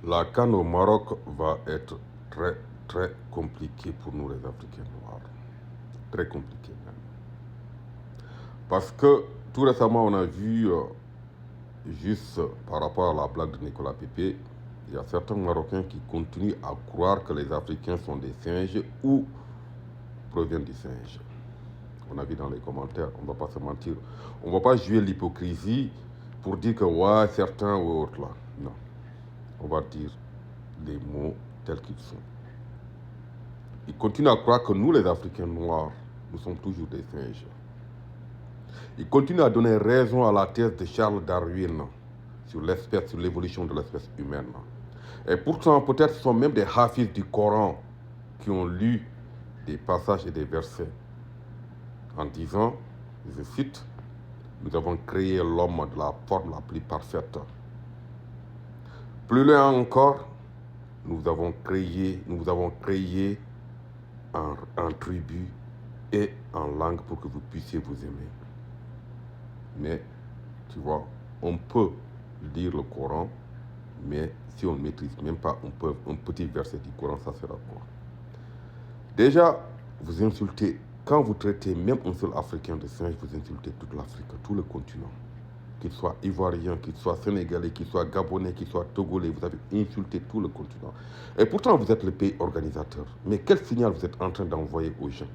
La CAN au Maroc va être très, très compliquée pour nous les Africains noirs. Très compliquée même. Parce que tout récemment, on a vu, juste par rapport à la blague de Nicolas Pépé, il y a certains Marocains qui continuent à croire que les Africains sont des singes ou proviennent du singe. On a vu dans les commentaires, on ne va pas se mentir. On ne va pas jouer l'hypocrisie pour dire que ouais, certains ou autres là. Non. On va dire les mots tels qu'ils sont. Ils continuent à croire que nous, les Africains noirs, nous sommes toujours des singes. Ils continuent à donner raison à la thèse de Charles Darwin sur l'espèce, sur l'évolution de l'espèce humaine. Et pourtant, peut-être ce sont même des hafiz du Coran qui ont lu des passages et des versets en disant, je cite, nous avons créé l'homme de la forme la plus parfaite. Plus loin encore, nous avons créé en tribu et en langue pour que vous puissiez vous aimer. Mais, tu vois, on peut lire le Coran, mais si on ne maîtrise même pas un petit verset du Coran, ça sera quoi? Déjà, vous insultez, quand vous traitez même un seul Africain de singe, vous insultez toute l'Afrique, tout le continent. Qu'il soit ivoirien, qu'il soit sénégalais, qu'il soit gabonais, qu'il soit togolais, vous avez insulté tout le continent. Et pourtant, vous êtes le pays organisateur. Mais quel signal vous êtes en train d'envoyer aux gens?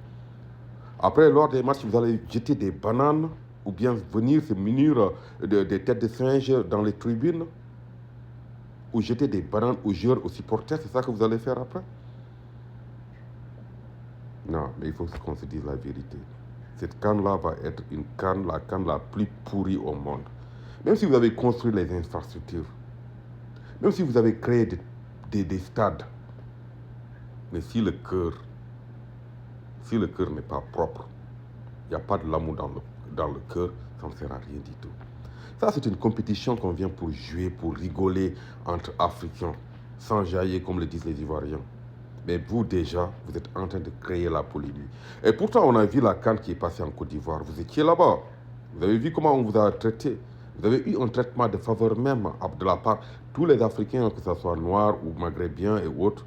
Après, lors des matchs, vous allez jeter des bananes ou bien venir se munir des têtes de singes dans les tribunes ou jeter des bananes aux joueurs, aux supporters, c'est ça que vous allez faire après? Non, mais il faut qu'on se dise la vérité. Cette CAN-là va être la CAN la plus pourrie au monde. Même si vous avez construit les infrastructures, même si vous avez créé des stades, mais si le cœur n'est pas propre, il n'y a pas de l'amour dans le cœur, ça ne sert à rien du tout. Ça, c'est une compétition qu'on vient pour jouer, pour rigoler entre Africains, sans jaillir comme le disent les Ivoiriens. Mais vous, déjà, vous êtes en train de créer la polémique. Et pourtant, on a vu la CAN qui est passée en Côte d'Ivoire. Vous étiez là-bas. Vous avez vu comment on vous a traité. Vous avez eu un traitement de faveur même de la part de tous les Africains, que ce soit noirs ou maghrébiens et autres.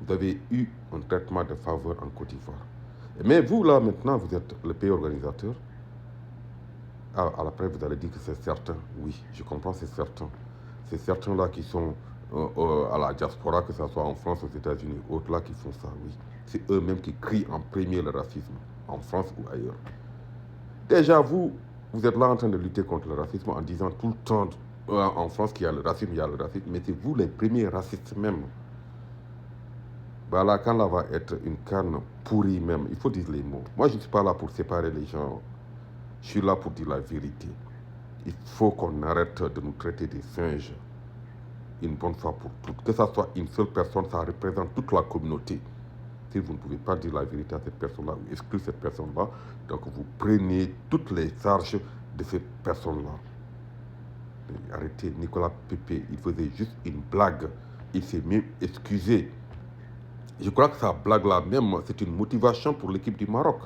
Vous avez eu un traitement de faveur en Côte d'Ivoire. Mais vous, là, maintenant, vous êtes le pays organisateur. À l'après, vous allez dire que c'est certain. Oui, je comprends, c'est certain. C'est certains-là qui sont à la diaspora, que ce soit en France, aux États-Unis, autres là qui font ça, oui. C'est eux-mêmes qui crient en premier le racisme, en France ou ailleurs. Déjà, vous êtes là en train de lutter contre le racisme en disant tout le temps en France qu'il y a le racisme, mais c'est vous les premiers racistes même. Bah, la CAN là va être une CAN pourrie même, il faut dire les mots. Moi, je ne suis pas là pour séparer les gens, je suis là pour dire la vérité. Il faut qu'on arrête de nous traiter des singes une bonne fois pour toutes. Que ça soit une seule personne, ça représente toute la communauté. Si vous ne pouvez pas dire la vérité à cette personne-là ou exclure cette personne-là, donc vous prenez toutes les charges de cette personne-là. Arrêtez, Nicolas Pépé, il faisait juste une blague. Il s'est même excusé. Je crois que sa blague-là même, c'est une motivation pour l'équipe du Maroc.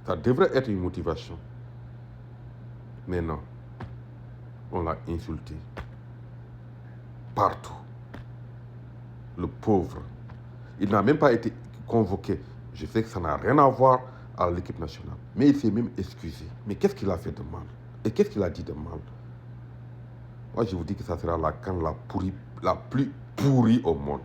Ça devrait être une motivation. Mais non, on l'a insulté. Partout. Le pauvre. Il n'a même pas été convoqué. Je sais que ça n'a rien à voir à l'équipe nationale. Mais il s'est même excusé. Mais qu'est-ce qu'il a fait de mal? Et qu'est-ce qu'il a dit de mal? Moi, je vous dis que ça sera la CAN la plus pourrie au monde.